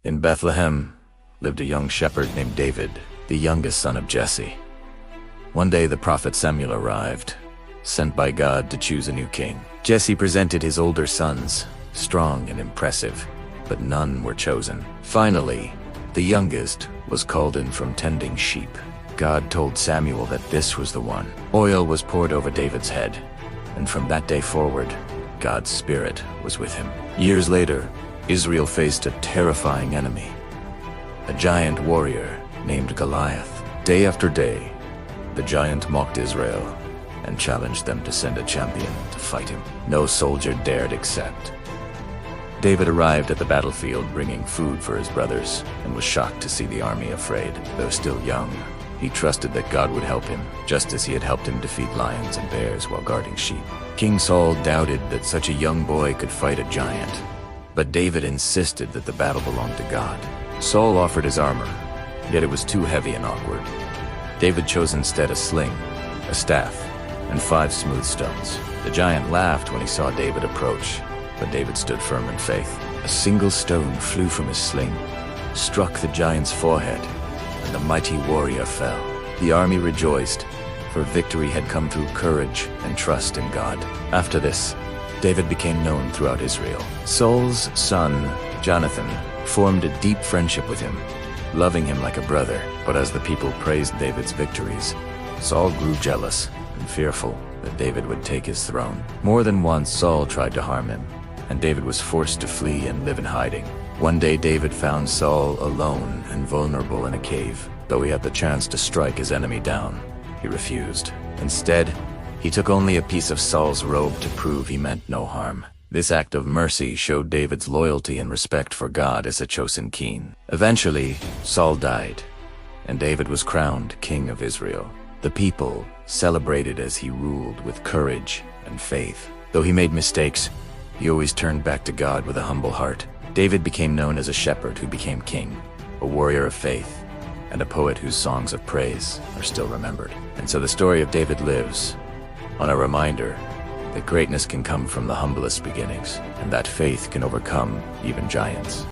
In Bethlehem lived a young shepherd named David, the youngest son of Jesse. One day the prophet Samuel arrived, sent by God to choose a new king. Jesse presented his older sons, strong and impressive, but none were chosen. Finally, the youngest was called in from tending sheep. God told Samuel that this was the one. Oil was poured over David's head, and from that day forward, God's Spirit was with him. Years later, Israel faced a terrifying enemy, a giant warrior named Goliath. Day after day, the giant mocked Israel and challenged them to send a champion to fight him. No soldier dared accept. David arrived at the battlefield bringing food for his brothers and was shocked to see the army afraid. Though still young, he trusted that God would help him, just as he had helped him defeat lions and bears while guarding sheep. King Saul doubted that such a young boy could fight a giant, but David insisted that the battle belonged to God. Saul offered his armor, yet it was too heavy and awkward. David chose instead a sling, a staff, and 5 smooth stones. The giant laughed when he saw David approach, but David stood firm in faith. A single stone flew from his sling, struck the giant's forehead, and the mighty warrior fell. The army rejoiced, for victory had come through courage and trust in God. After this, David became known throughout Israel. Saul's son, Jonathan, formed a deep friendship with him, loving him like a brother. But as the people praised David's victories, Saul grew jealous and fearful that David would take his throne. More than once, Saul tried to harm him, and David was forced to flee and live in hiding. One day, David found Saul alone and vulnerable in a cave. Though he had the chance to strike his enemy down, he refused. Instead, he took only a piece of Saul's robe to prove he meant no harm. This act of mercy showed David's loyalty and respect for God as a chosen king. Eventually, Saul died, and David was crowned king of Israel. The people celebrated as he ruled with courage and faith. Though he made mistakes, he always turned back to God with a humble heart. David became known as a shepherd who became king, a warrior of faith, and a poet whose songs of praise are still remembered. And so the story of David lives on a reminder that greatness can come from the humblest beginnings, and that faith can overcome even giants.